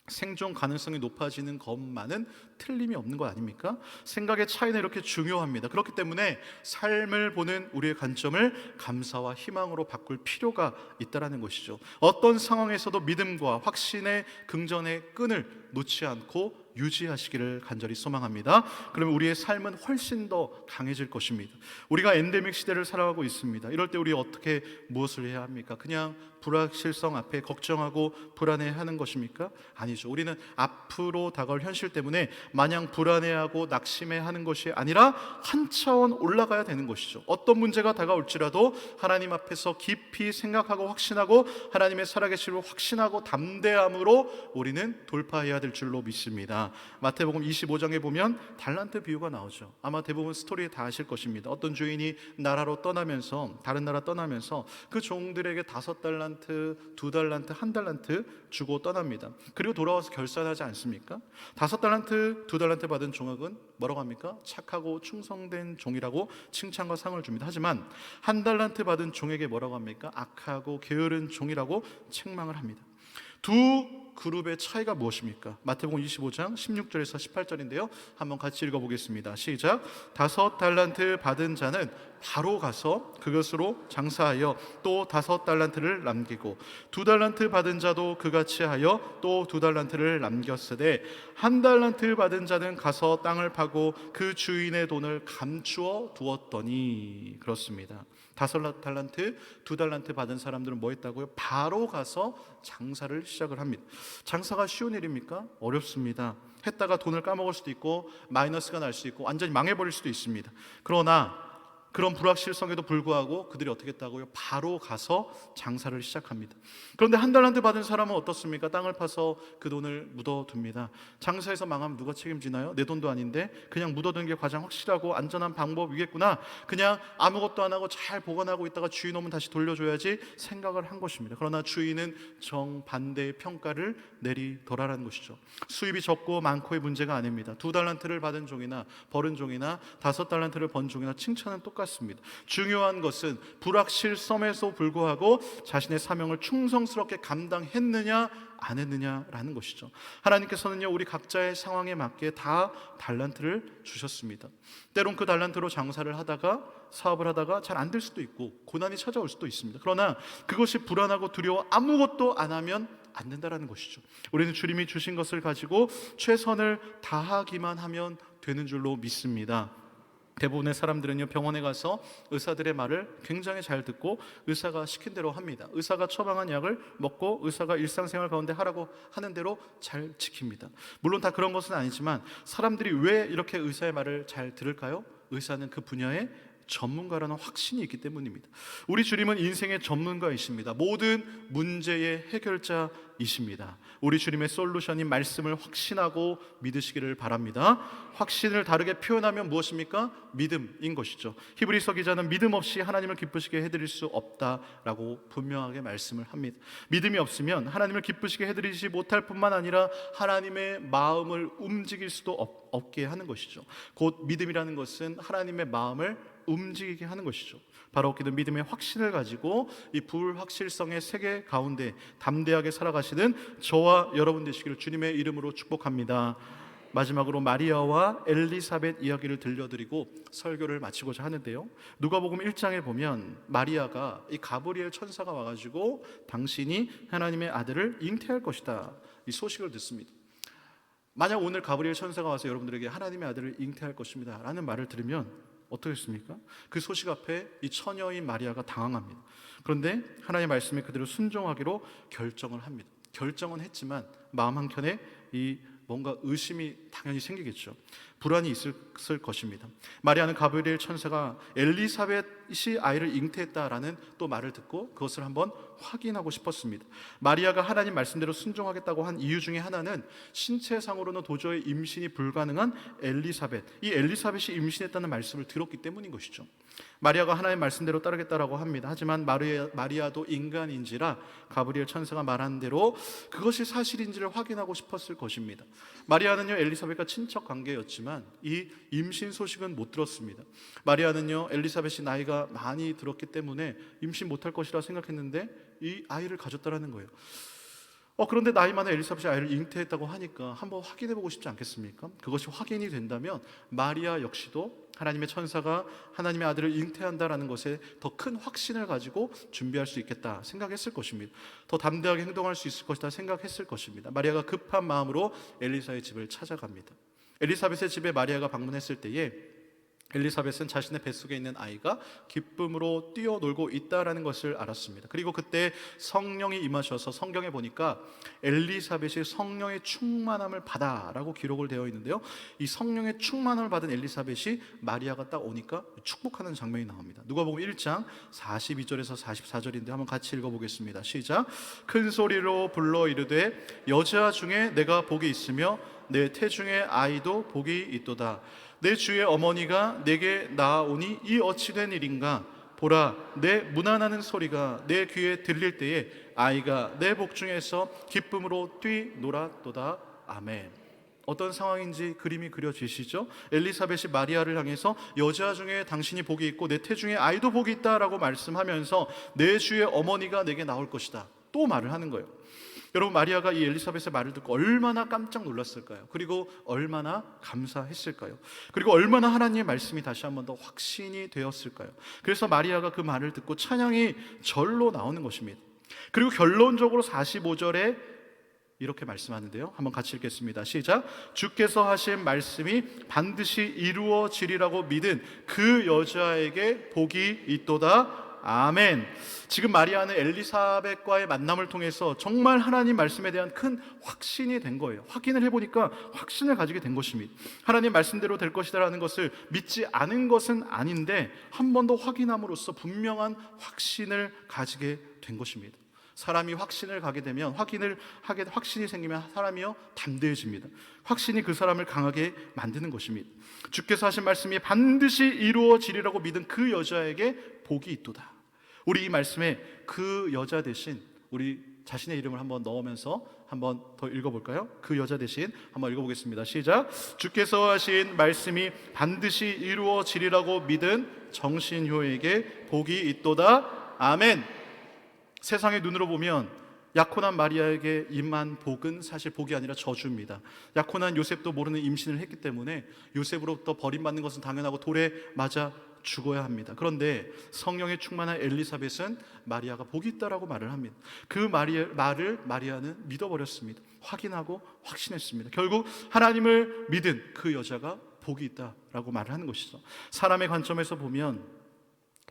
생존 가능성이 높아지는 것만은 틀림이 없는 거 아닙니까? 생각의 차이는 이렇게 중요합니다. 그렇기 때문에 삶을 보는 우리의 관점을 감사와 희망으로 바꿀 필요가 있다는 것이죠. 어떤 상황에서도 믿음과 확신의 긍정의 끈을 놓지 않고 유지하시기를 간절히 소망합니다. 그러면 우리의 삶은 훨씬 더 강해질 것입니다. 우리가 엔데믹 시대를 살아가고 있습니다. 이럴 때 우리 어떻게 무엇을 해야 합니까? 그냥 불확실성 앞에 걱정하고 불안해하는 것입니까? 아니죠. 우리는 앞으로 다가올 현실 때문에 마냥 불안해하고 낙심해하는 것이 아니라 한 차원 올라가야 되는 것이죠. 어떤 문제가 다가올지라도 하나님 앞에서 깊이 생각하고 확신하고 하나님의 살아계심을 확신하고 담대함으로 우리는 돌파해야 될 줄로 믿습니다. 있습니다. 마태복음 25장에 보면 달란트 비유가 나오죠. 아마 대부분 스토리에 다 아실 것입니다. 어떤 주인이 나라로 떠나면서 다른 나라 떠나면서 그 종들에게 5달란트, 2달란트, 1달란트 주고 떠납니다. 그리고 돌아와서 결산하지 않습니까? 5달란트, 2달란트 받은 종은 뭐라고 합니까? 착하고 충성된 종이라고 칭찬과 상을 줍니다. 하지만 1달란트 받은 종에게 뭐라고 합니까? 악하고 게으른 종이라고 책망을 합니다. 두 그룹의 차이가 무엇입니까? 마태복음 25장 16절에서 18절인데요. 한번 같이 읽어보겠습니다. 시작. 5달란트 받은 자는 바로 가서 그것으로 장사하여 또 5달란트를 남기고 2달란트 받은 자도 그같이 하여 또 2달란트를 남겼으되 1달란트 받은 자는 가서 땅을 파고 그 주인의 돈을 감추어 두었더니. 그렇습니다. 5달란트, 2달란트 받은 사람들은 뭐 했다고요? 바로 가서 장사를 시작을 합니다. 장사가 쉬운 일입니까? 어렵습니다. 했다가 돈을 까먹을 수도 있고 마이너스가 날 수 있고 완전히 망해버릴 수도 있습니다. 그러나 그런 불확실성에도 불구하고 그들이 어떻게 했다고요? 바로 가서 장사를 시작합니다. 그런데 1달란트 받은 사람은 어떻습니까? 땅을 파서 그 돈을 묻어둡니다. 장사에서 망하면 누가 책임지나요? 내 돈도 아닌데 그냥 묻어두는 게 가장 확실하고 안전한 방법이겠구나. 그냥 아무것도 안 하고 잘 보관하고 있다가 주인 오면 다시 돌려줘야지 생각을 한 것입니다. 그러나 주인은 정반대의 평가를 내리더라라는 것이죠. 수입이 적고 많고의 문제가 아닙니다. 2달란트를 받은 종이나 벌은 종이나 5달란트를 번 종이나 칭찬은 똑같습니다. 중요한 것은 불확실성에도 불구하고 자신의 사명을 충성스럽게 감당했느냐 안 했느냐라는 것이죠. 하나님께서는요, 우리 각자의 상황에 맞게 다 달란트를 주셨습니다. 때론 그 달란트로 장사를 하다가 사업을 하다가 잘 안 될 수도 있고 고난이 찾아올 수도 있습니다. 그러나 그것이 불안하고 두려워 아무것도 안 하면 안 된다라는 것이죠. 우리는 주님이 주신 것을 가지고 최선을 다하기만 하면 되는 줄로 믿습니다. 대부분의 사람들은요, 병원에 가서 의사들의 말을 굉장히 잘 듣고 의사가 시킨 대로 합니다. 의사가 처방한 약을 먹고 의사가 일상생활 가운데 하라고 하는 대로 잘 지킵니다. 물론 다 그런 것은 아니지만 사람들이 왜 이렇게 의사의 말을 잘 들을까요? 의사는 그 분야의 전문가라는 확신이 있기 때문입니다. 우리 주님은 인생의 전문가이십니다. 모든 문제의 해결자이십니다. 우리 주님의 솔루션인 말씀을 확신하고 믿으시기를 바랍니다. 확신을 다르게 표현하면 무엇입니까? 믿음인 것이죠. 히브리서 기자는 믿음 없이 하나님을 기쁘시게 해드릴 수 없다라고 분명하게 말씀을 합니다. 믿음이 없으면 하나님을 기쁘시게 해드리지 못할 뿐만 아니라 하나님의 마음을 움직일 수도 없게 하는 것이죠. 곧 믿음이라는 것은 하나님의 마음을 움직이게 하는 것이죠. 바로 그 믿음의 확신을 가지고 이 불확실성의 세계 가운데 담대하게 살아가시는 저와 여러분 되시기를 주님의 이름으로 축복합니다. 마지막으로 마리아와 엘리사벳 이야기를 들려드리고 설교를 마치고자 하는데요, 누가복음 1장에 보면 마리아가 이 가브리엘 천사가 와가지고 당신이 하나님의 아들을 잉태할 것이다, 이 소식을 듣습니다. 만약 오늘 가브리엘 천사가 와서 여러분들에게 하나님의 아들을 잉태할 것입니다 라는 말을 들으면 어떻겠습니까? 그 소식 앞에 이 처녀인 마리아가 당황합니다. 그런데 하나님의 말씀에 그대로 순종하기로 결정을 합니다. 결정은 했지만 마음 한켠에 이 뭔가 의심이 당연히 생기겠죠. 불안이 있을 것입니다. 마리아는 가브리엘 천사가 엘리사벳이 아이를 잉태했다라는 또 말을 듣고 그것을 한번 확인하고 싶었습니다. 마리아가 하나님 말씀대로 순종하겠다고 한 이유 중에 하나는 신체상으로는 도저히 임신이 불가능한 엘리사벳, 이 엘리사벳이 임신했다는 말씀을 들었기 때문인 것이죠. 마리아가 하나님의 말씀대로 따르겠다라고 합니다. 하지만 마리아도 인간인지라 가브리엘 천사가 말한 대로 그것이 사실인지를 확인하고 싶었을 것입니다. 마리아는요, 엘리사벳과 친척 관계였지만 이 임신 소식은 못 들었습니다. 마리아는요, 엘리사벳이 나이가 많이 들었기 때문에 임신 못할 것이라 생각했는데 이 아이를 가졌다라는 거예요. 그런데 나이 많은 엘리사벳이 아이를 잉태했다고 하니까 한번 확인해보고 싶지 않겠습니까? 그것이 확인이 된다면 마리아 역시도 하나님의 천사가 하나님의 아들을 잉태한다라는 것에 더 큰 확신을 가지고 준비할 수 있겠다 생각했을 것입니다. 더 담대하게 행동할 수 있을 것이다 생각했을 것입니다. 마리아가 급한 마음으로 엘리사의 집을 찾아갑니다. 엘리사벳의 집에 마리아가 방문했을 때에 엘리사벳은 자신의 뱃속에 있는 아이가 기쁨으로 뛰어놀고 있다라는 것을 알았습니다. 그리고 그때 성령이 임하셔서 성경에 보니까 엘리사벳이 성령의 충만함을 받아라고 기록을 되어 있는데요, 이 성령의 충만함을 받은 엘리사벳이 마리아가 딱 오니까 축복하는 장면이 나옵니다. 누가복음 1장 42절에서 44절인데 한번 같이 읽어보겠습니다. 시작. 큰 소리로 불러 이르되 여자 중에 내가 복이 있으며 내 태중의 아이도 복이 있도다. 내 주의 어머니가 내게 낳아오니 이 어찌 된 일인가. 보라, 내 문안하는 소리가 내 귀에 들릴 때에 아이가 내 복중에서 기쁨으로 뛰놀았도다. 아멘. 어떤 상황인지 그림이 그려지시죠? 엘리사벳이 마리아를 향해서 여자 중에 당신이 복이 있고 내 태중에 아이도 복이 있다라고 말씀하면서 내 주의 어머니가 내게 나올 것이다 또 말을 하는 거예요. 여러분, 마리아가 이 엘리사벳의 말을 듣고 얼마나 깜짝 놀랐을까요? 그리고 얼마나 감사했을까요? 그리고 얼마나 하나님의 말씀이 다시 한 번 더 확신이 되었을까요? 그래서 마리아가 그 말을 듣고 찬양이 절로 나오는 것입니다. 그리고 결론적으로 45절에 이렇게 말씀하는데요, 한번 같이 읽겠습니다. 시작. 주께서 하신 말씀이 반드시 이루어지리라고 믿은 그 여자에게 복이 있도다. 아멘. 지금 마리아는 엘리사벳과의 만남을 통해서 정말 하나님 말씀에 대한 큰 확신이 된 거예요. 확인을 해보니까 확신을 가지게 된 것입니다. 하나님 말씀대로 될 것이다라는 것을 믿지 않은 것은 아닌데 한 번 더 확인함으로써 분명한 확신을 가지게 된 것입니다. 사람이 확신을 가게 되면 확신이 생기면 사람이요 담대해집니다. 확신이 그 사람을 강하게 만드는 것입니다. 주께서 하신 말씀이 반드시 이루어지리라고 믿은 그 여자에게 복이 있도다. 우리 이 말씀에 그 여자 대신 우리 자신의 이름을 한번 넣으면서 한번 더 읽어볼까요? 그 여자 대신 한번 읽어보겠습니다. 시작. 주께서 하신 말씀이 반드시 이루어지리라고 믿은 정신효에게 복이 있도다. 아멘. 세상의 눈으로 보면 약혼한 마리아에게 임한 복은 사실 복이 아니라 저주입니다. 약혼한 요셉도 모르는 임신을 했기 때문에 요셉으로부터 버림받는 것은 당연하고 돌에 맞아 죽어야 합니다. 그런데 성령에 충만한 엘리사벳은 마리아가 복이 있다라고 말을 합니다. 그 말을 마리아는 믿어버렸습니다. 확인하고 확신했습니다. 결국 하나님을 믿은 그 여자가 복이 있다라고 말을 하는 것이죠. 사람의 관점에서 보면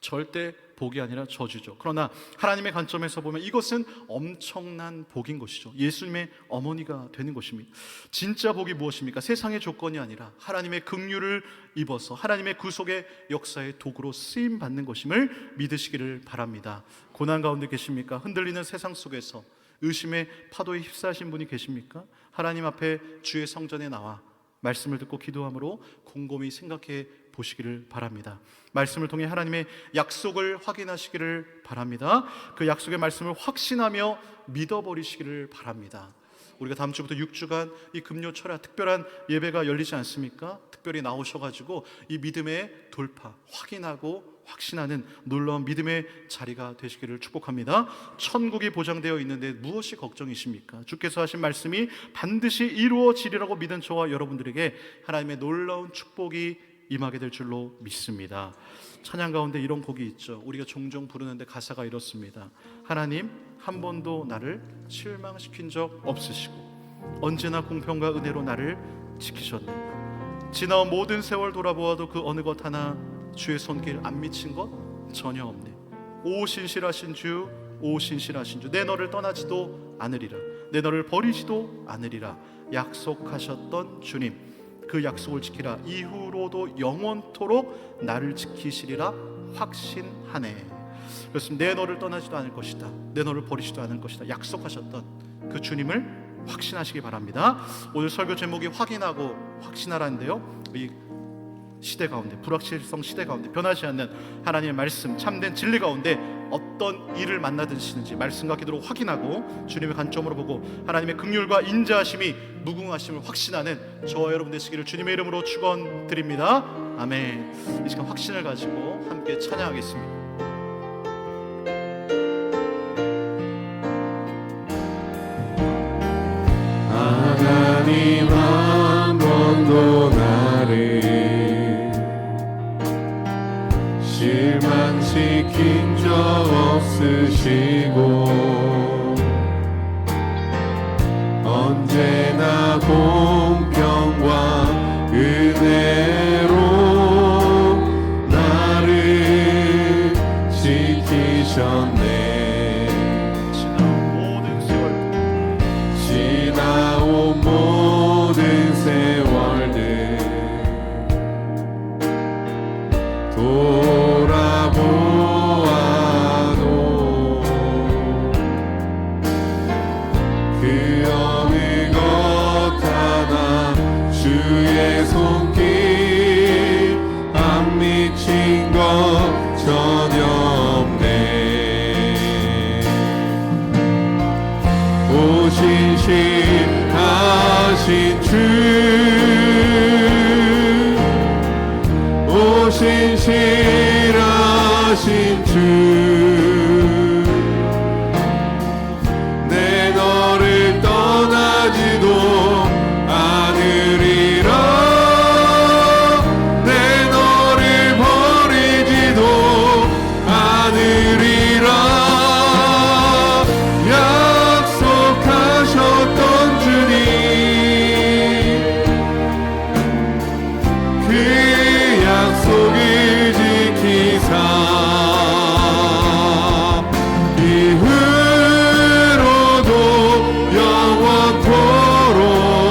절대 복이 아니라 저주죠. 그러나 하나님의 관점에서 보면 이것은 엄청난 복인 것이죠. 예수님의 어머니가 되는 것입니다. 진짜 복이 무엇입니까? 세상의 조건이 아니라 하나님의 긍휼을 입어서 하나님의 구속의 역사의 도구로 쓰임받는 것임을 믿으시기를 바랍니다. 고난 가운데 계십니까? 흔들리는 세상 속에서 의심의 파도에 휩싸이신 분이 계십니까? 하나님 앞에 주의 성전에 나와 말씀을 듣고 기도함으로 곰곰이 생각해 보시기를 바랍니다. 말씀을 통해 하나님의 약속을 확인하시기를 바랍니다. 그 약속의 말씀을 확신하며 믿어버리시기를 바랍니다. 우리가 다음 주부터 6주간 이 금요철야 특별한 예배가 열리지 않습니까? 특별히 나오셔가지고 이 믿음의 돌파, 확인하고 확신하는 놀라운 믿음의 자리가 되시기를 축복합니다. 천국이 보장되어 있는데 무엇이 걱정이십니까? 주께서 하신 말씀이 반드시 이루어지리라고 믿은 저와 여러분들에게 하나님의 놀라운 축복이 임하게 될 줄로 믿습니다. 찬양 가운데 이런 곡이 있죠. 우리가 종종 부르는데 가사가 이렇습니다. 하나님, 한 번도 나를 실망시킨 적 없으시고 언제나 공평과 은혜로 나를 지키셨네. 지나온 모든 세월 돌아보아도 그 어느 것 하나 주의 손길 안 미친 것 전혀 없네. 오 신실하신 주, 오 신실하신 주, 내 너를 떠나지도 않으리라, 내 너를 버리지도 않으리라 약속하셨던 주님, 그 약속을 지키라. 이후로도 영원토록 나를 지키시리라 확신하네. 그렇습니다. 내 너를 떠나지도 않을 것이다, 내 너를 버리지도 않을 것이다 약속하셨던 그 주님을 확신하시기 바랍니다. 오늘 설교 제목이 확인하고 확신하라는데요, 이 시대 가운데, 불확실성 시대 가운데 변하지 않는 하나님의 말씀, 참된 진리 가운데 어떤 일을 만나드시는지 말씀과 기도로 확인하고 주님의 관점으로 보고 하나님의 긍휼과 인자하심이 무궁하심을 확신하는 저와 여러분 되시기를 주님의 이름으로 축원드립니다. 아멘. 이 시간 확신을 가지고 함께 찬양하겠습니다. 하나님 한 번도 나를 실망시킨 적 없으시고 언제나 공평과 은혜로 나를 지키셨네. 지나온 모든 세월들 돌아보아도 그 어느 것 하나 신실하신 주 내 너를 떠나지도 않으리라 내 너를 버리지도 않으리라 약속하셨던 주님 그 약속을 지키사 이후로도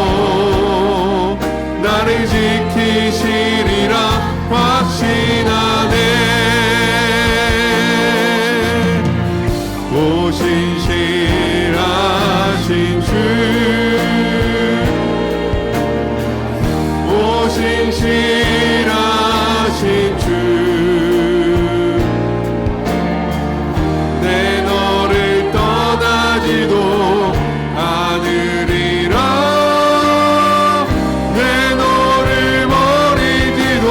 영원토록 나를 지키시리라 확신하네 오 신실하신 주 오 신실하신 주 내 너를 떠나지도 않으리라 내 너를 버리지도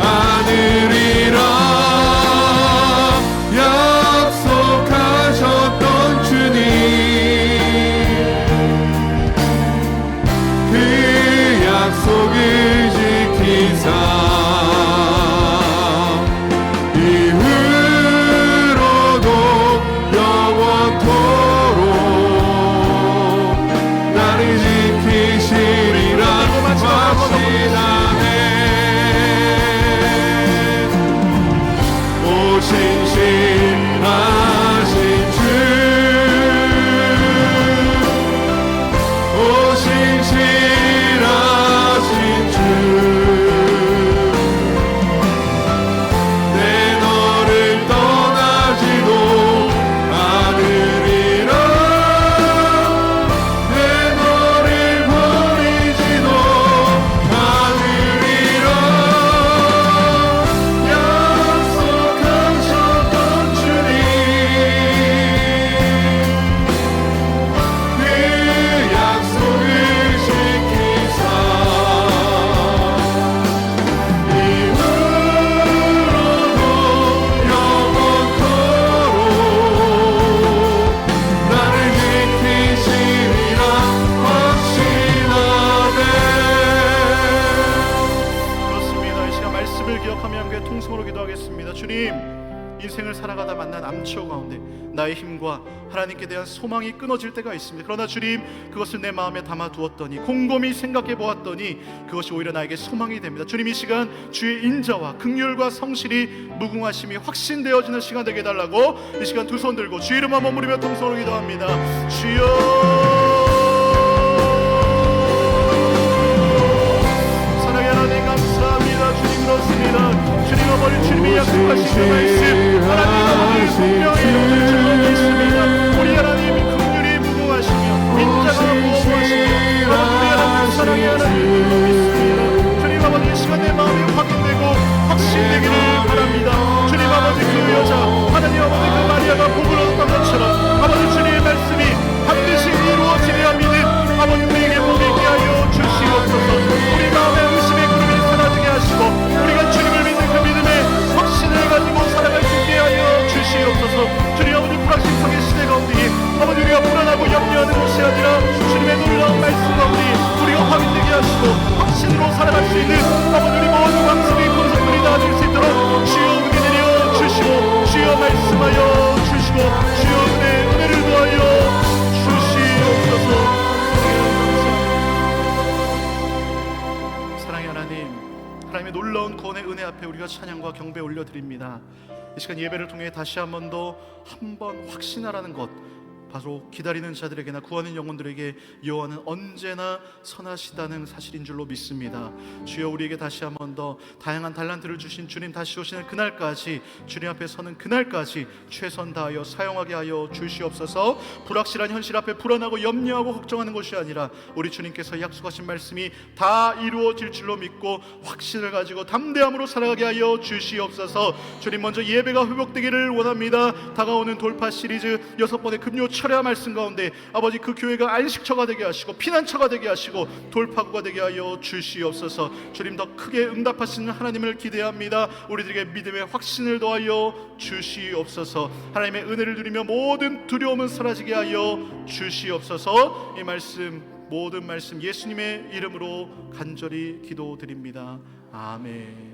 않으리라 약속하셨던 주님 그 약속을 지키사 이후로도 영원토록 나를 지키시리라 확신하네 오 신실하신 주 오 신실하신 주 내 너를 떠나지도 않으리라 내 너를 버리지도 않으리라 약속하셨던 주님 그 약속을 지키사 이후로도 영원토록 나를 지키시리라 확신하네 그렇습니다. 이 시간 말씀을 기억하며 함께 통성으로 기도하겠습니다. 주님, 인생을 살아가다 만난 암초 가운데 나의 힘과 하나님께 대한 소망이 끊어질 때가 있습니다. 그러나 주님, 그것을 내 마음에 담아두었더니 곰곰이 생각해 보았더니 그것이 오히려 나에게 소망이 됩니다. 주님, 이 시간 주의 인자와 긍휼과 성실이 무궁하심이 확신되어지는 시간 되게 해달라고 이 시간 두 손 들고 주의 이름만 머무르며 통성으로 기도합니다. 주여, 사랑의 하나님 감사합니다. 주님 그렇습니다. 주님 아버지, 주님이 약속하신 그 말씀 하나님 아버지 분명히 이루어질 줄 믿습니다. 우리 하나님이 긍휼이 무궁하시며 인자가 무궁하시며 아버지 우리 하나님 사랑의 하나님 믿습니다. 주님 아버지 이 시간 내 마음이 확인되고 확신되기를 바랍니다. 주님 아버지 그 여자 하나님 아버지 그 마리아가 복을 얻었던 것처럼 아버지 주님의 말씀이 반드시 이루어지려 믿는 아버지 우리에게 복이 있게 하여 주시옵소서. 우리 마음의 의심의 구름이 사라지게 하시고 우리가 주님을 믿는 그 믿음의 확신을 가지고 살아갈 수 있게 하여 주시옵소서. 주님 아버지 불확실성의 시대 가운데 아버지 우리가 불안하고 염려하는 것이 아니라 주님의 놀라운 말씀 가운데 우리가 확인되게 하시고 확신으로 살아갈 수 있는 아버지 우리 모든 왕성의 군성들이 나아질 수 있도록 주여 은혜 내려 주시고 주여 말씀하여 주시고 주여 은혜를 더하여 주시옵소서. 사랑의 하나님, 하나님의 놀라운 구원의 은혜 앞에 우리가 찬양과 경배 올려드립니다. 이 시간 예배를 통해 다시 한 번 더 한 번 확신하라는 것, 바로 기다리는 자들에게나 구하는 영혼들에게 여호와는 언제나 선하시다는 사실인 줄로 믿습니다. 주여 우리에게 다시 한 번 더 다양한 달란트를 주신 주님 다시 오시는 그날까지, 주님 앞에 서는 그날까지 최선 다하여 사용하게 하여 주시옵소서. 불확실한 현실 앞에 불안하고 염려하고 걱정하는 것이 아니라 우리 주님께서 약속하신 말씀이 다 이루어질 줄로 믿고 확신을 가지고 담대함으로 살아가게 하여 주시옵소서. 주님, 먼저 예배가 회복되기를 원합니다. 다가오는 돌파 시리즈 6번의 금요 철야 말씀 가운데 아버지 그 교회가 안식처가 되게 하시고 피난처가 되게 하시고 돌파구가 되게 하여 주시옵소서. 주님 더 크게 응답하시는 하나님을 기대합니다. 우리들에게 믿음의 확신을 더하여 주시옵소서. 하나님의 은혜를 누리며 모든 두려움은 사라지게 하여 주시옵소서. 이 말씀 모든 말씀 예수님의 이름으로 간절히 기도드립니다. 아멘.